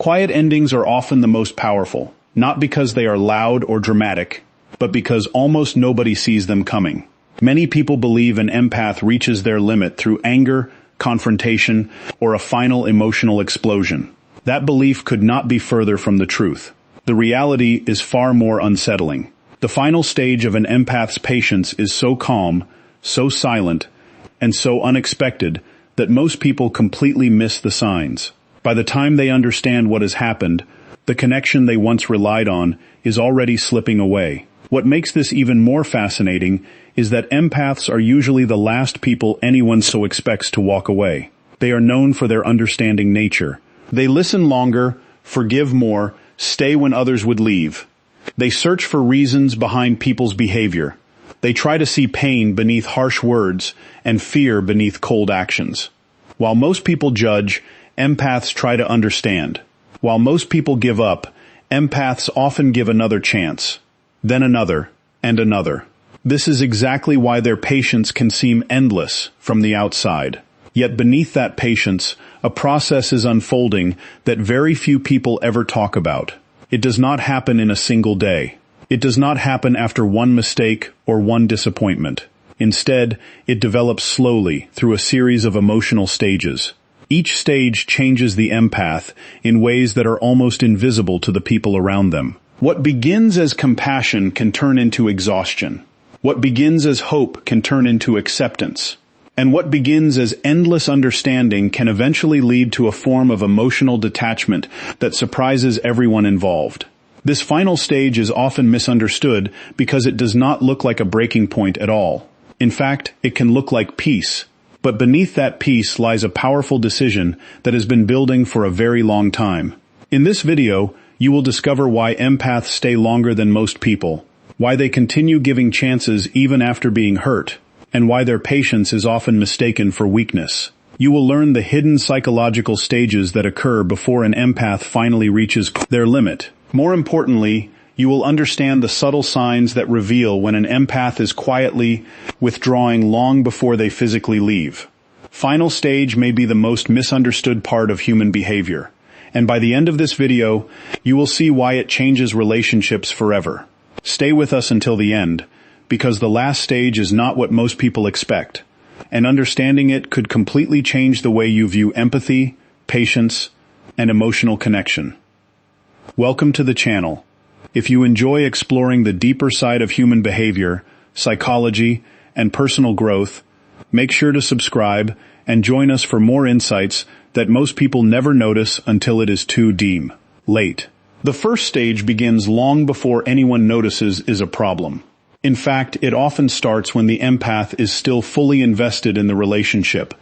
Quiet endings are often the most powerful, not because they are loud or dramatic, but because almost nobody sees them coming. Many people believe an empath reaches their limit through anger, confrontation, or a final emotional explosion. That belief could not be further from the truth. The reality is far more unsettling. The final stage of an empath's patience is so calm, so silent, and so unexpected that most people completely miss the signs. By the time they understand what has happened, the connection they once relied on is already slipping away. What makes this even more fascinating is that empaths are usually the last people anyone so expects to walk away. They are known for their understanding nature. They listen longer, forgive more, stay when others would leave. They search for reasons behind people's behavior. They try to see pain beneath harsh words and fear beneath cold actions. While most people judge, empaths try to understand. While most people give up, empaths often give another chance, then another, and another. This is exactly why their patience can seem endless from the outside. Yet beneath that patience, a process is unfolding that very few people ever talk about. It does not happen in a single day. It does not happen after one mistake or one disappointment. Instead, it develops slowly through a series of emotional stages. Each stage changes the empath in ways that are almost invisible to the people around them. What begins as compassion can turn into exhaustion. What begins as hope can turn into acceptance. And what begins as endless understanding can eventually lead to a form of emotional detachment that surprises everyone involved. This final stage is often misunderstood because it does not look like a breaking point at all. In fact, it can look like peace. But beneath that peace lies a powerful decision that has been building for a very long time. In this video, you will discover why empaths stay longer than most people, why they continue giving chances even after being hurt, and why their patience is often mistaken for weakness. You will learn the hidden psychological stages that occur before an empath finally reaches their limit. More importantly, you will understand the subtle signs that reveal when an empath is quietly withdrawing long before they physically leave. Final stage may be the most misunderstood part of human behavior, and by the end of this video, you will see why it changes relationships forever. Stay with us until the end, because the last stage is not what most people expect, and understanding it could completely change the way you view empathy, patience, and emotional connection. Welcome to the channel. If you enjoy exploring the deeper side of human behavior, psychology, and personal growth, make sure to subscribe and join us for more insights that most people never notice until it is too late. The first stage begins long before anyone notices is a problem. In fact, it often starts when the empath is still fully invested in the relationship,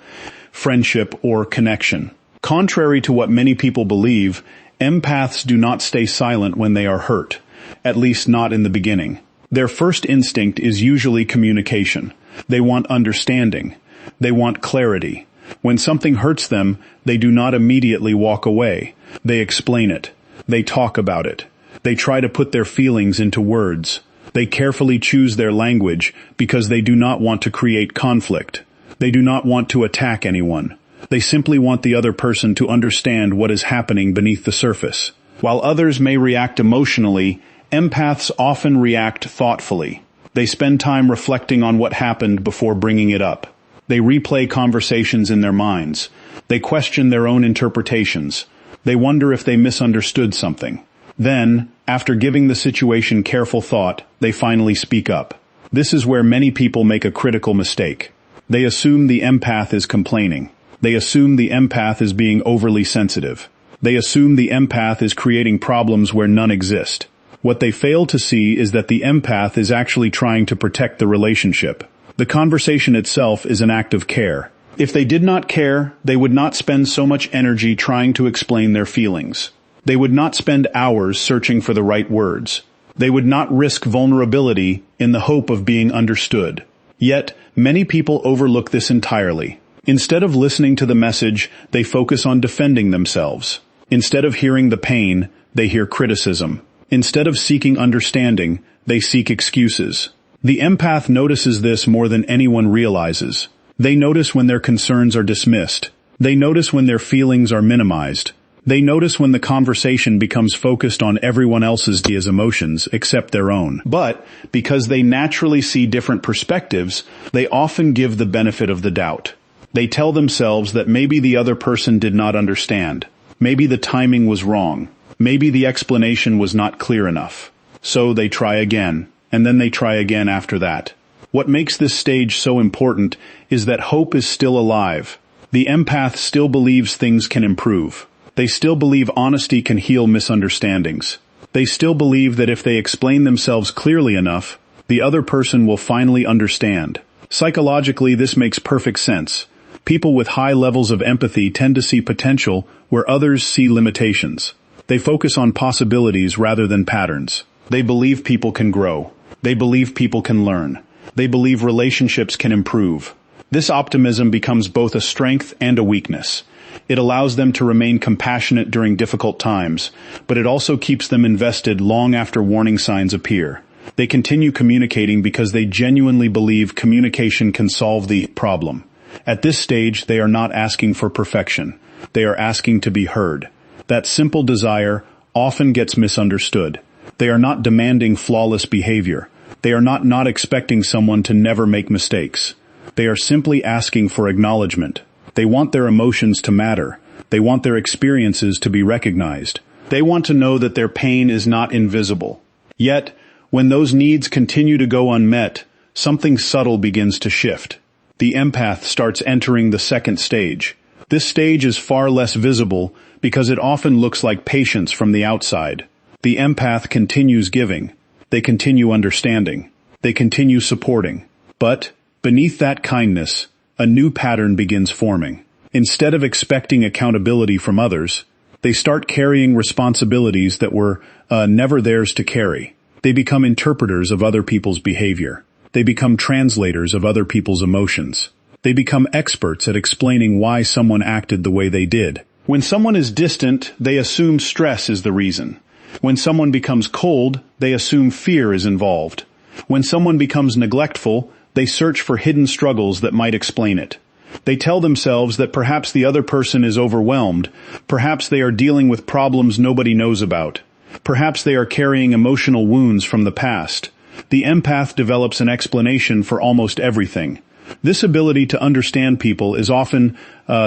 friendship, or connection. Contrary to what many people believe, empaths do not stay silent when they are hurt, at least not in the beginning. Their first instinct is usually communication. They want understanding. They want clarity. When something hurts them, they do not immediately walk away. They explain it. They talk about it. They try to put their feelings into words. They carefully choose their language because they do not want to create conflict. They do not want to attack anyone. They simply want the other person to understand what is happening beneath the surface. While others may react emotionally, empaths often react thoughtfully. They spend time reflecting on what happened before bringing it up. They replay conversations in their minds. They question their own interpretations. They wonder if they misunderstood something. Then, after giving the situation careful thought, they finally speak up. This is where many people make a critical mistake. They assume the empath is complaining. They assume the empath is being overly sensitive. They assume the empath is creating problems where none exist. What they fail to see is that the empath is actually trying to protect the relationship. The conversation itself is an act of care. If they did not care, they would not spend so much energy trying to explain their feelings. They would not spend hours searching for the right words. They would not risk vulnerability in the hope of being understood. Yet, many people overlook this entirely. Instead of listening to the message, they focus on defending themselves. Instead of hearing the pain, they hear criticism. Instead of seeking understanding, they seek excuses. The empath notices this more than anyone realizes. They notice when their concerns are dismissed. They notice when their feelings are minimized. They notice when the conversation becomes focused on everyone else's emotions except their own. But because they naturally see different perspectives, they often give the benefit of the doubt. They tell themselves that maybe the other person did not understand. Maybe the timing was wrong. Maybe the explanation was not clear enough. So they try again, and then they try again after that. What makes this stage so important is that hope is still alive. The empath still believes things can improve. They still believe honesty can heal misunderstandings. They still believe that if they explain themselves clearly enough, the other person will finally understand. Psychologically, this makes perfect sense. People with high levels of empathy tend to see potential where others see limitations. They focus on possibilities rather than patterns. They believe people can grow. They believe people can learn. They believe relationships can improve. This optimism becomes both a strength and a weakness. It allows them to remain compassionate during difficult times, but it also keeps them invested long after warning signs appear. They continue communicating because they genuinely believe communication can solve the problem. At this stage, they are not asking for perfection. They are asking to be heard. That simple desire often gets misunderstood. They are not demanding flawless behavior. They are not expecting someone to never make mistakes. They are simply asking for acknowledgement. They want their emotions to matter. They want their experiences to be recognized. They want to know that their pain is not invisible. Yet, when those needs continue to go unmet, something subtle begins to shift. The empath starts entering the second stage. This stage is far less visible because it often looks like patience from the outside. The empath continues giving. They continue understanding. They continue supporting. But, beneath that kindness, a new pattern begins forming. Instead of expecting accountability from others, they start carrying responsibilities that were never theirs to carry. They become interpreters of other people's behavior. They become translators of other people's emotions. They become experts at explaining why someone acted the way they did. When someone is distant, they assume stress is the reason. When someone becomes cold, they assume fear is involved. When someone becomes neglectful, they search for hidden struggles that might explain it. They tell themselves that perhaps the other person is overwhelmed. Perhaps they are dealing with problems nobody knows about. Perhaps they are carrying emotional wounds from the past. The empath develops an explanation for almost everything. This ability to understand people is often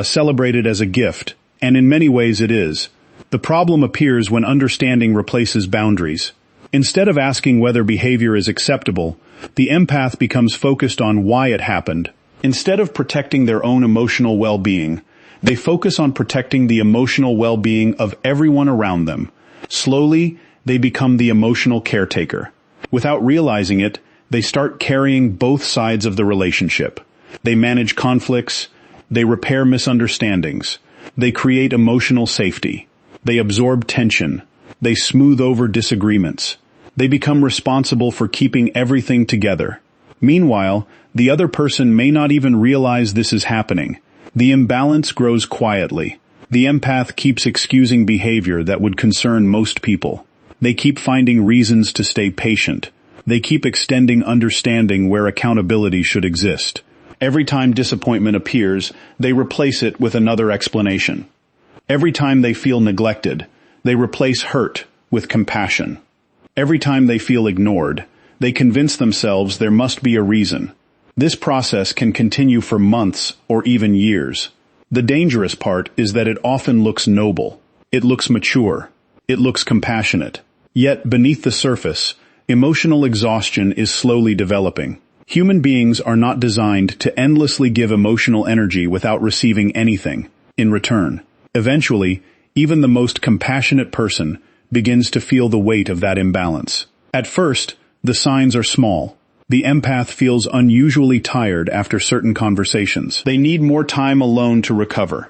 celebrated as a gift, and in many ways it is. The problem appears when understanding replaces boundaries. Instead of asking whether behavior is acceptable, the empath becomes focused on why it happened. Instead of protecting their own emotional well-being, they focus on protecting the emotional well-being of everyone around them. Slowly, they become the emotional caretaker. Without realizing it, they start carrying both sides of the relationship. They manage conflicts. They repair misunderstandings. They create emotional safety. They absorb tension. They smooth over disagreements. They become responsible for keeping everything together. Meanwhile, the other person may not even realize this is happening. The imbalance grows quietly. The empath keeps excusing behavior that would concern most people. They keep finding reasons to stay patient. They keep extending understanding where accountability should exist. Every time disappointment appears, they replace it with another explanation. Every time they feel neglected, they replace hurt with compassion. Every time they feel ignored, they convince themselves there must be a reason. This process can continue for months or even years. The dangerous part is that it often looks noble. It looks mature. It looks compassionate. Yet, beneath the surface, emotional exhaustion is slowly developing. Human beings are not designed to endlessly give emotional energy without receiving anything in return. Eventually, even the most compassionate person begins to feel the weight of that imbalance. At first, the signs are small. The empath feels unusually tired after certain conversations. They need more time alone to recover.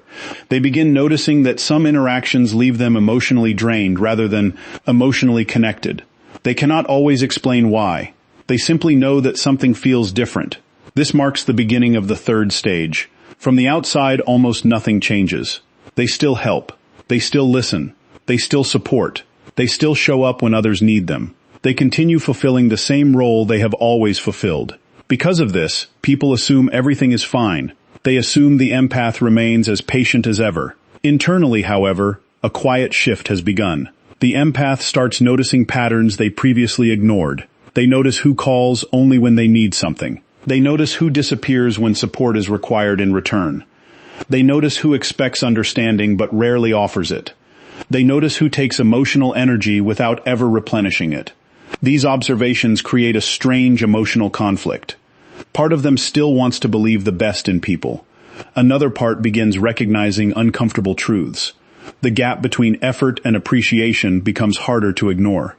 They begin noticing that some interactions leave them emotionally drained rather than emotionally connected. They cannot always explain why. They simply know that something feels different. This marks the beginning of the third stage. From the outside, almost nothing changes. They still help. They still listen. They still support. They still show up when others need them. They continue fulfilling the same role they have always fulfilled. Because of this, people assume everything is fine. They assume the empath remains as patient as ever. Internally, however, a quiet shift has begun. The empath starts noticing patterns they previously ignored. They notice who calls only when they need something. They notice who disappears when support is required in return. They notice who expects understanding but rarely offers it. They notice who takes emotional energy without ever replenishing it. These observations create a strange emotional conflict. Part of them still wants to believe the best in people. Another part begins recognizing uncomfortable truths. The gap between effort and appreciation becomes harder to ignore.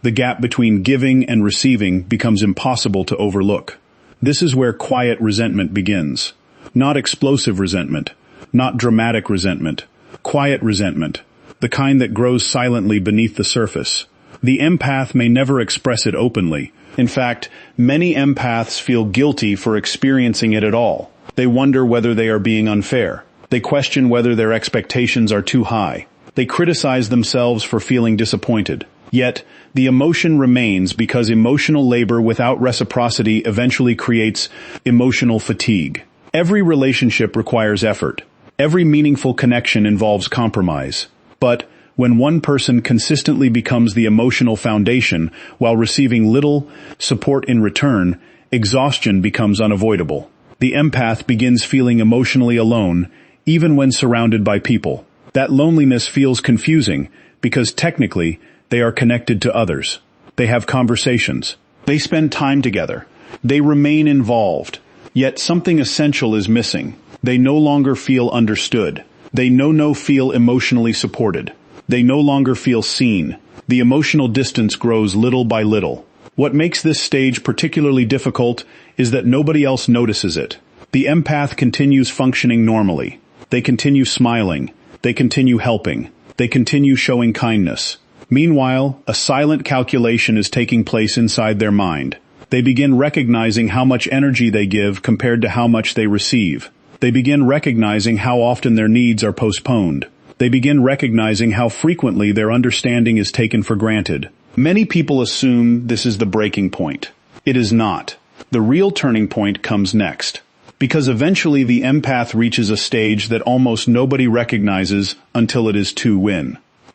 The gap between giving and receiving becomes impossible to overlook. This is where quiet resentment begins. Not explosive resentment, not dramatic resentment, quiet resentment, the kind that grows silently beneath the surface. The empath may never express it openly. In fact, many empaths feel guilty for experiencing it at all. They wonder whether they are being unfair. They question whether their expectations are too high. They criticize themselves for feeling disappointed. Yet, the emotion remains because emotional labor without reciprocity eventually creates emotional fatigue. Every relationship requires effort. Every meaningful connection involves compromise. But when one person consistently becomes the emotional foundation while receiving little support in return, exhaustion becomes unavoidable. The empath begins feeling emotionally alone, even when surrounded by people. That loneliness feels confusing because technically they are connected to others. They have conversations. They spend time together. They remain involved. Yet something essential is missing. They no longer feel understood. They no feel emotionally supported. They no longer feel seen. The emotional distance grows little by little. What makes this stage particularly difficult is that nobody else notices it. The empath continues functioning normally. They continue smiling. They continue helping. They continue showing kindness. Meanwhile, a silent calculation is taking place inside their mind. They begin recognizing how much energy they give compared to how much they receive. They begin recognizing how often their needs are postponed. They begin recognizing how frequently their understanding is taken for granted. Many people assume this is the breaking point. It is not. The real turning point comes next. Because eventually the empath reaches a stage that almost nobody recognizes until it is too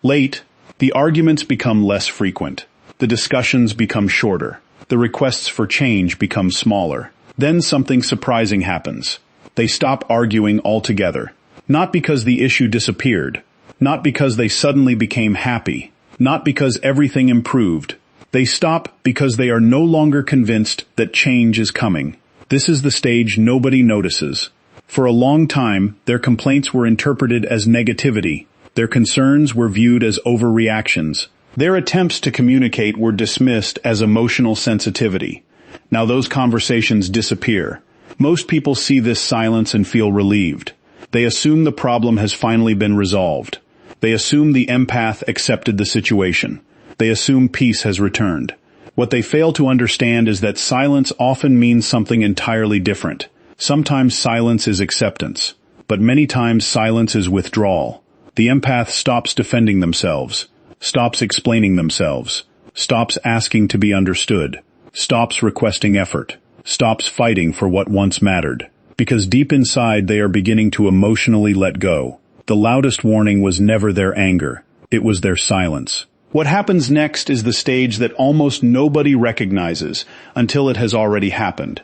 late. The arguments become less frequent. The discussions become shorter. The requests for change become smaller. Then something surprising happens. They stop arguing altogether. Not because the issue disappeared. Not because they suddenly became happy. Not because everything improved. They stop because they are no longer convinced that change is coming. This is the stage nobody notices. For a long time, their complaints were interpreted as negativity. Their concerns were viewed as overreactions. Their attempts to communicate were dismissed as emotional sensitivity. Now those conversations disappear. Most people see this silence and feel relieved. They assume the problem has finally been resolved. They assume the empath accepted the situation. They assume peace has returned. What they fail to understand is that silence often means something entirely different. Sometimes silence is acceptance, but many times silence is withdrawal. The empath stops defending themselves, stops explaining themselves, stops asking to be understood, stops requesting effort, stops fighting for what once mattered. Because deep inside they are beginning to emotionally let go. The loudest warning was never their anger, it was their silence. What happens next is the stage that almost nobody recognizes until it has already happened.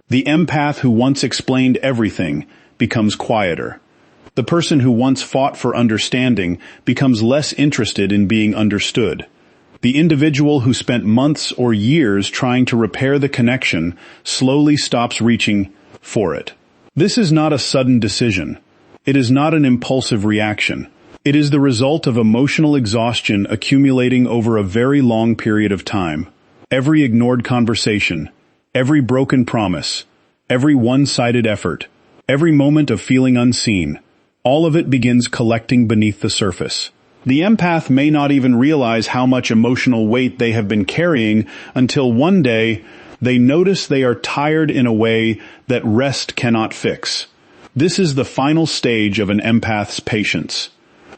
The empath who once explained everything becomes quieter. The person who once fought for understanding becomes less interested in being understood. The individual who spent months or years trying to repair the connection slowly stops reaching for it. This is not a sudden decision. It is not an impulsive reaction. It is the result of emotional exhaustion accumulating over a very long period of time. Every ignored conversation, every broken promise, every one-sided effort, every moment of feeling unseen, all of it begins collecting beneath the surface. The empath may not even realize how much emotional weight they have been carrying until one day they notice they are tired in a way that rest cannot fix. This is the final stage of an empath's patience.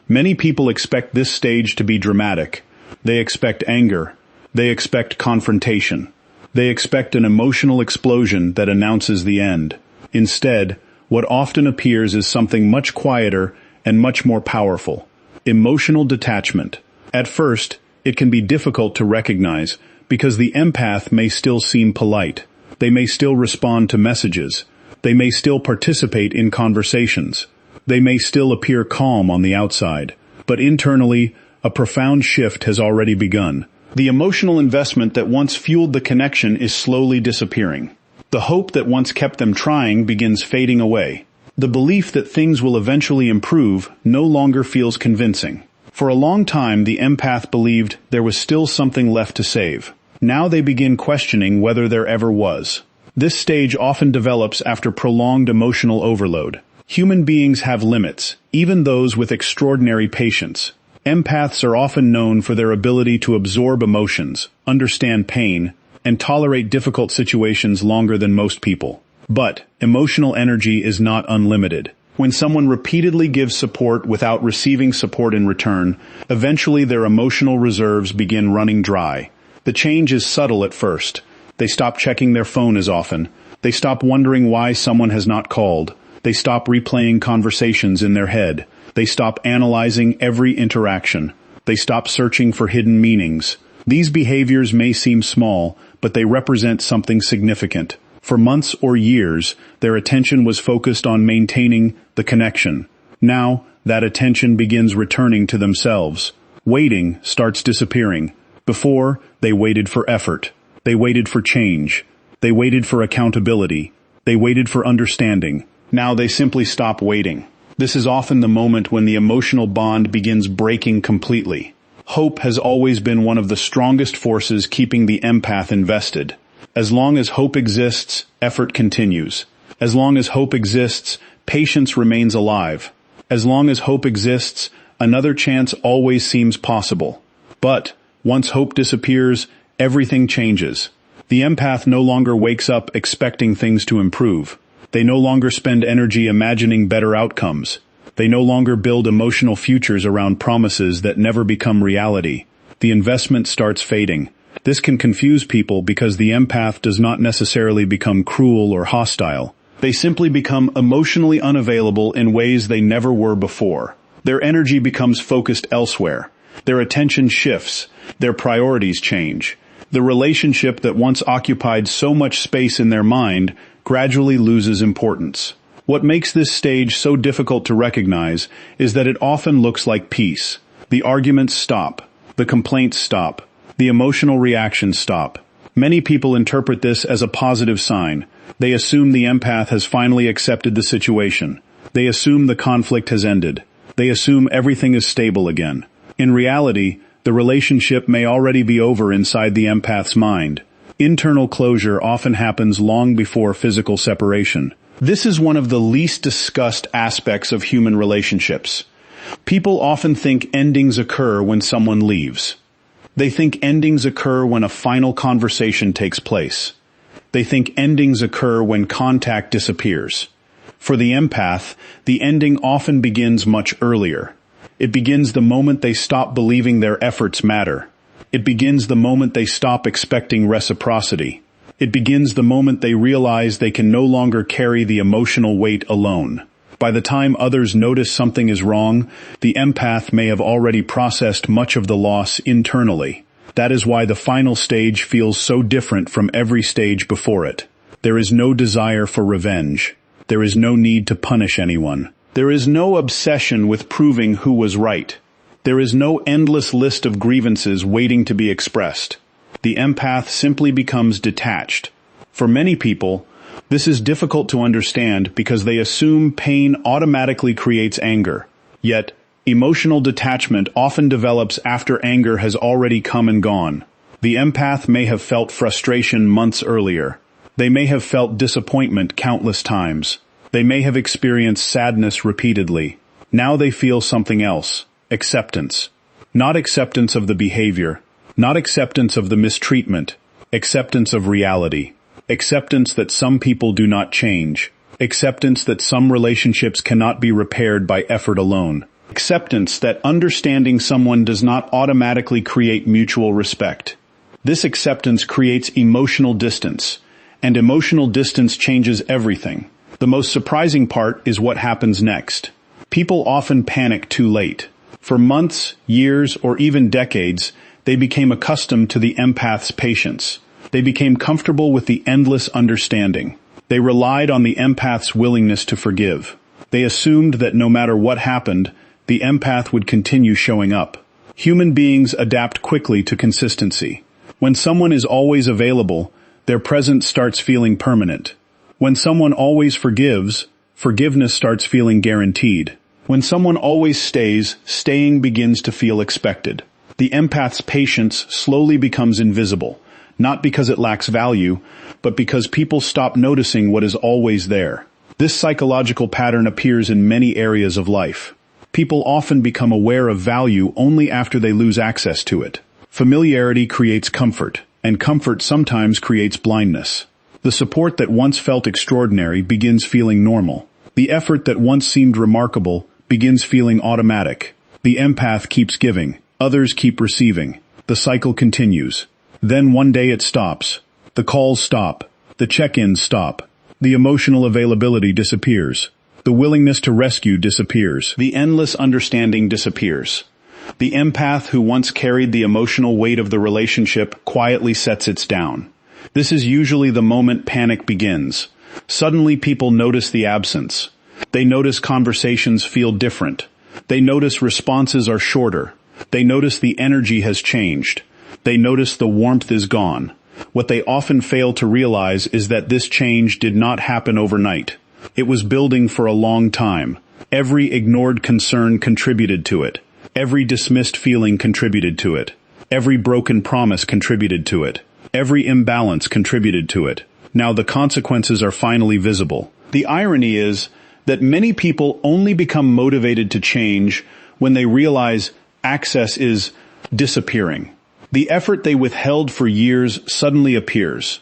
Many people expect this stage to be dramatic. They expect anger. They expect confrontation. They expect an emotional explosion that announces the end. Instead, what often appears is something much quieter and much more powerful. Emotional detachment. At first, it can be difficult to recognize because the empath may still seem polite. They may still respond to messages. They may still participate in conversations. They may still appear calm on the outside. But internally, a profound shift has already begun. The emotional investment that once fueled the connection is slowly disappearing. The hope that once kept them trying begins fading away. The belief that things will eventually improve no longer feels convincing. For a long time, the empath believed there was still something left to save. Now they begin questioning whether there ever was. This stage often develops after prolonged emotional overload. Human beings have limits, even those with extraordinary patience. Empaths are often known for their ability to absorb emotions, understand pain, and tolerate difficult situations longer than most people. But emotional energy is not unlimited. When someone repeatedly gives support without receiving support in return, eventually their emotional reserves begin running dry. The change is subtle at first. They stop checking their phone as often. They stop wondering why someone has not called. They stop replaying conversations in their head. They stop analyzing every interaction. They stop searching for hidden meanings. These behaviors may seem small, but they represent something significant. For months or years, their attention was focused on maintaining the connection. Now, that attention begins returning to themselves. Waiting starts disappearing. Before, they waited for effort. They waited for change. They waited for accountability. They waited for understanding. Now they simply stop waiting. This is often the moment when the emotional bond begins breaking completely. Hope has always been one of the strongest forces keeping the empath invested. As long as hope exists, effort continues. As long as hope exists, patience remains alive. As long as hope exists, another chance always seems possible. But once hope disappears, everything changes. The empath no longer wakes up expecting things to improve. They no longer spend energy imagining better outcomes. They no longer build emotional futures around promises that never become reality. The investment starts fading. This can confuse people because the empath does not necessarily become cruel or hostile. They simply become emotionally unavailable in ways they never were before. Their energy becomes focused elsewhere. Their attention shifts. Their priorities change. The relationship that once occupied so much space in their mind gradually loses importance. What makes this stage so difficult to recognize is that it often looks like peace. The arguments stop. The complaints stop. The emotional reactions stop. Many people interpret this as a positive sign. They assume the empath has finally accepted the situation. They assume the conflict has ended. They assume everything is stable again. In reality, the relationship may already be over inside the empath's mind. Internal closure often happens long before physical separation. This is one of the least discussed aspects of human relationships. People often think endings occur when someone leaves. They think endings occur when a final conversation takes place. They think endings occur when contact disappears. For the empath, the ending often begins much earlier. It begins the moment they stop believing their efforts matter. It begins the moment they stop expecting reciprocity. It begins the moment they realize they can no longer carry the emotional weight alone. By the time others notice something is wrong, the empath may have already processed much of the loss internally. That is why the final stage feels so different from every stage before it. There is no desire for revenge. There is no need to punish anyone. There is no obsession with proving who was right. There is no endless list of grievances waiting to be expressed. The empath simply becomes detached. For many people, this is difficult to understand because they assume pain automatically creates anger. Yet, emotional detachment often develops after anger has already come and gone. The empath may have felt frustration months earlier. They may have felt disappointment countless times. They may have experienced sadness repeatedly. Now they feel something else. Acceptance. Not acceptance of the behavior. Not acceptance of the mistreatment. Acceptance of reality. Acceptance that some people do not change. Acceptance that some relationships cannot be repaired by effort alone. Acceptance that understanding someone does not automatically create mutual respect. This acceptance creates emotional distance, and emotional distance changes everything. The most surprising part is what happens next. People often panic too late. For months, years, or even decades, they became accustomed to the empath's patience. They became comfortable with the endless understanding. They relied on the empath's willingness to forgive. They assumed that no matter what happened, the empath would continue showing up. Human beings adapt quickly to consistency. When someone is always available, their presence starts feeling permanent. When someone always forgives, forgiveness starts feeling guaranteed. When someone always stays, staying begins to feel expected. The empath's patience slowly becomes invisible, not because it lacks value, but because people stop noticing what is always there. This psychological pattern appears in many areas of life. People often become aware of value only after they lose access to it. Familiarity creates comfort, and comfort sometimes creates blindness. The support that once felt extraordinary begins feeling normal. The effort that once seemed remarkable begins feeling automatic. The empath keeps giving, others keep receiving. The cycle continues. Then one day it stops. The calls stop. The check-ins stop. The emotional availability disappears. The willingness to rescue disappears. The endless understanding disappears. The empath who once carried the emotional weight of the relationship quietly sets it down. This is usually the moment panic begins. Suddenly people notice the absence. They notice conversations feel different. They notice responses are shorter. They notice the energy has changed. They notice the warmth is gone. What they often fail to realize is that this change did not happen overnight. It was building for a long time. Every ignored concern contributed to it. Every dismissed feeling contributed to it. Every broken promise contributed to it. Every imbalance contributed to it. Now the consequences are finally visible. The irony is that many people only become motivated to change when they realize access is disappearing. The effort they withheld for years suddenly appears.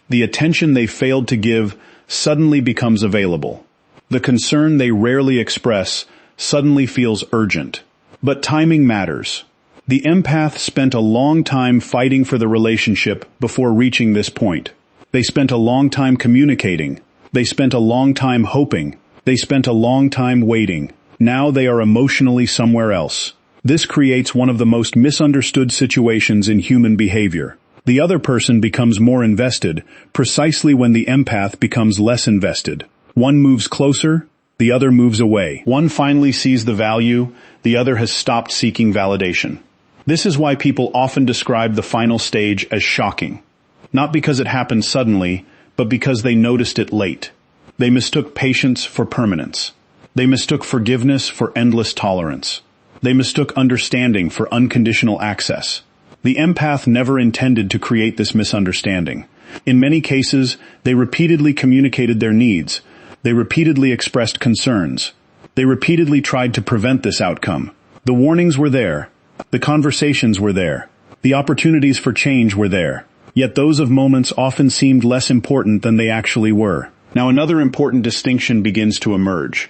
The attention they failed to give suddenly becomes available. The concern they rarely express suddenly feels urgent. But timing matters. The empath spent a long time fighting for the relationship before reaching this point. They spent a long time communicating. They spent a long time hoping. They spent a long time waiting. Now they are emotionally somewhere else. This creates one of the most misunderstood situations in human behavior. The other person becomes more invested precisely when the empath becomes less invested. One moves closer, the other moves away. One finally sees the value, the other has stopped seeking validation. This is why people often describe the final stage as shocking. Not because it happened suddenly, but because they noticed it late. They mistook patience for permanence. They mistook forgiveness for endless tolerance. They mistook understanding for unconditional access. The empath never intended to create this misunderstanding. In many cases, they repeatedly communicated their needs. They repeatedly expressed concerns. They repeatedly tried to prevent this outcome. The warnings were there. The conversations were there. The opportunities for change were there. Yet those of moments often seemed less important than they actually were. Now another important distinction begins to emerge.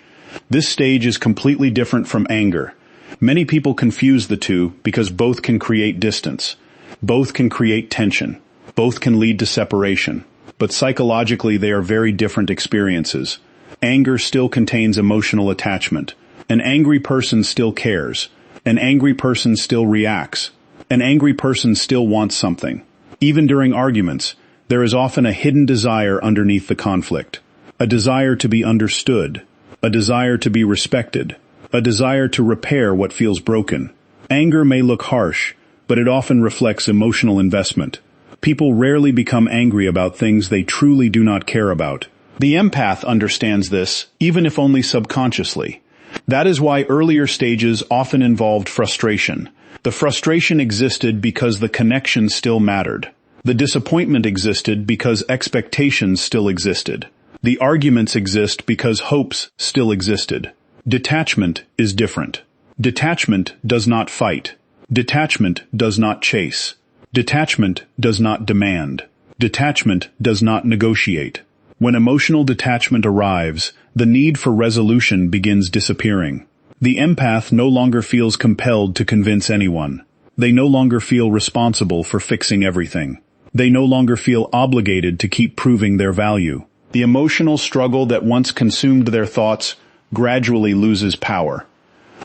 This stage is completely different from anger. Many people confuse the two because both can create distance. Both can create tension. Both can lead to separation. But psychologically they are very different experiences. Anger still contains emotional attachment. An angry person still cares. An angry person still reacts. An angry person still wants something. Even during arguments, there is often a hidden desire underneath the conflict. A desire to be understood. A desire to be respected. A desire to repair what feels broken. Anger may look harsh, but it often reflects emotional investment. People rarely become angry about things they truly do not care about. The empath understands this, even if only subconsciously. That is why earlier stages often involved frustration. The frustration existed because the connection still mattered. The disappointment existed because expectations still existed. The arguments exist because hopes still existed. Detachment is different. Detachment does not fight. Detachment does not chase. Detachment does not demand. Detachment does not negotiate. When emotional detachment arrives, the need for resolution begins disappearing. The empath no longer feels compelled to convince anyone. They no longer feel responsible for fixing everything. They no longer feel obligated to keep proving their value. The emotional struggle that once consumed their thoughts gradually loses power.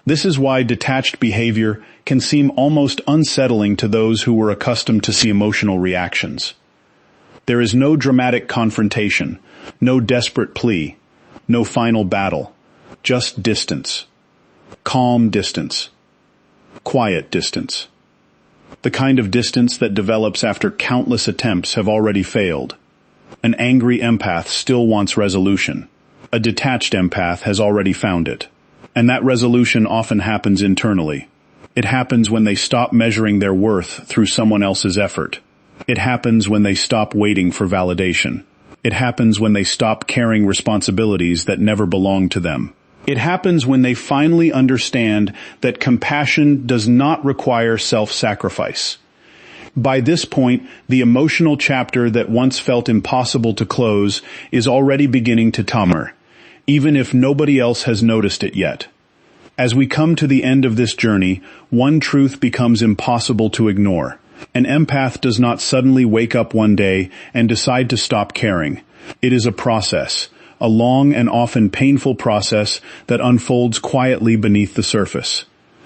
This is why detached behavior can seem almost unsettling to those who were accustomed to see emotional reactions. There is no dramatic confrontation, no desperate plea, no final battle, just distance. Calm distance. Quiet distance. The kind of distance that develops after countless attempts have already failed. An angry empath still wants resolution. A detached empath has already found it. And that resolution often happens internally. It happens when they stop measuring their worth through someone else's effort. It happens when they stop waiting for validation. It happens when they stop carrying responsibilities that never belong to them. It happens when they finally understand that compassion does not require self-sacrifice. By this point, the emotional chapter that once felt impossible to close is already beginning to tammer, even if nobody else has noticed it yet. As we come to the end of this journey, one truth becomes impossible to ignore. An empath does not suddenly wake up one day and decide to stop caring. It is a process, a long and often painful process that unfolds quietly beneath the surface.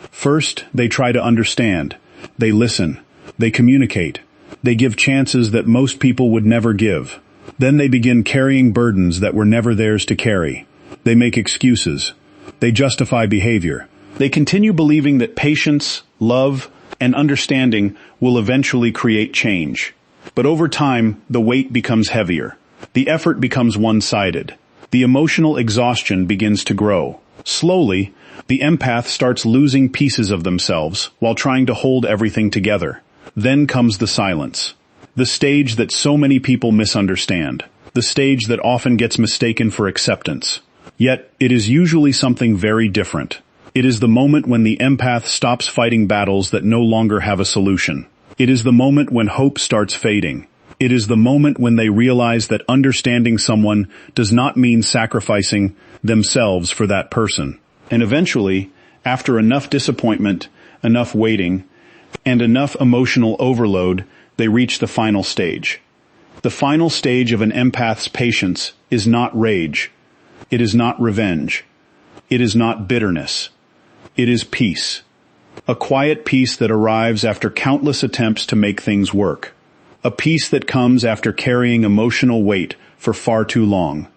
First, they try to understand. They listen. They communicate. They give chances that most people would never give. Then they begin carrying burdens that were never theirs to carry. They make excuses. They justify behavior. They continue believing that patience, love, and understanding will eventually create change. But over time, the weight becomes heavier. The effort becomes one-sided. The emotional exhaustion begins to grow. Slowly, the empath starts losing pieces of themselves while trying to hold everything together. Then comes the silence. The stage that so many people misunderstand. The stage that often gets mistaken for acceptance. Yet, it is usually something very different. It is the moment when the empath stops fighting battles that no longer have a solution. It is the moment when hope starts fading. It is the moment when they realize that understanding someone does not mean sacrificing themselves for that person. And eventually, after enough disappointment, enough waiting, and enough emotional overload, they reach the final stage. The final stage of an empath's patience is not rage. It is not revenge. It is not bitterness. It is peace. A quiet peace that arrives after countless attempts to make things work. A peace that comes after carrying emotional weight for far too long.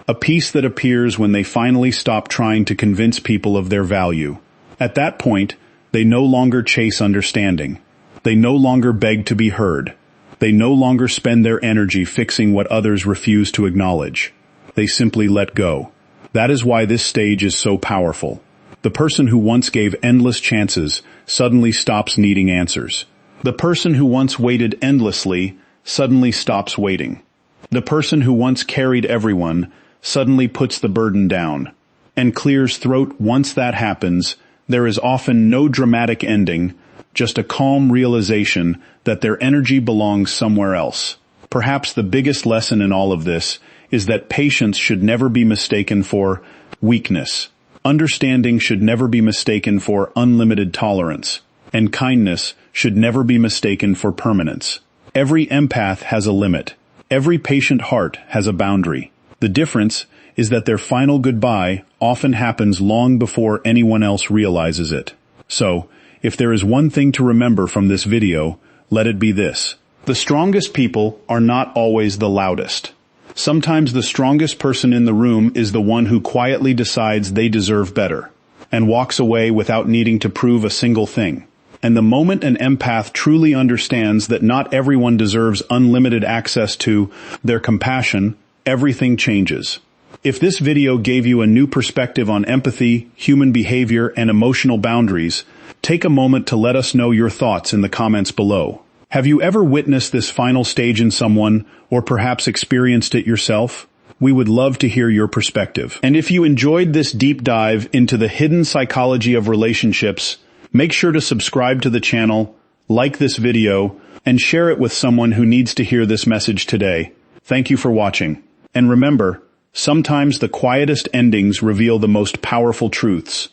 A peace that appears when they finally stop trying to convince people of their value. At that point, they no longer chase understanding. They no longer beg to be heard. They no longer spend their energy fixing what others refuse to acknowledge. They simply let go. That is why this stage is so powerful. The person who once gave endless chances suddenly stops needing answers. The person who once waited endlessly suddenly stops waiting. The person who once carried everyone suddenly puts the burden down and clears throat. Once that happens, there is often no dramatic ending, just a calm realization that their energy belongs somewhere else. Perhaps the biggest lesson in all of this is that patience should never be mistaken for weakness. Understanding should never be mistaken for unlimited tolerance. And kindness should never be mistaken for permanence. Every empath has a limit. Every patient heart has a boundary. The difference is that their final goodbye often happens long before anyone else realizes it. So, if there is one thing to remember from this video, let it be this. The strongest people are not always the loudest. Sometimes the strongest person in the room is the one who quietly decides they deserve better and walks away without needing to prove a single thing. And the moment an empath truly understands that not everyone deserves unlimited access to their compassion, everything changes. If this video gave you a new perspective on empathy, human behavior, and emotional boundaries, take a moment to let us know your thoughts in the comments below. Have you ever witnessed this final stage in someone, or perhaps experienced it yourself? We would love to hear your perspective. And if you enjoyed this deep dive into the hidden psychology of relationships, make sure to subscribe to the channel, like this video, and share it with someone who needs to hear this message today. Thank you for watching. And remember, sometimes the quietest endings reveal the most powerful truths.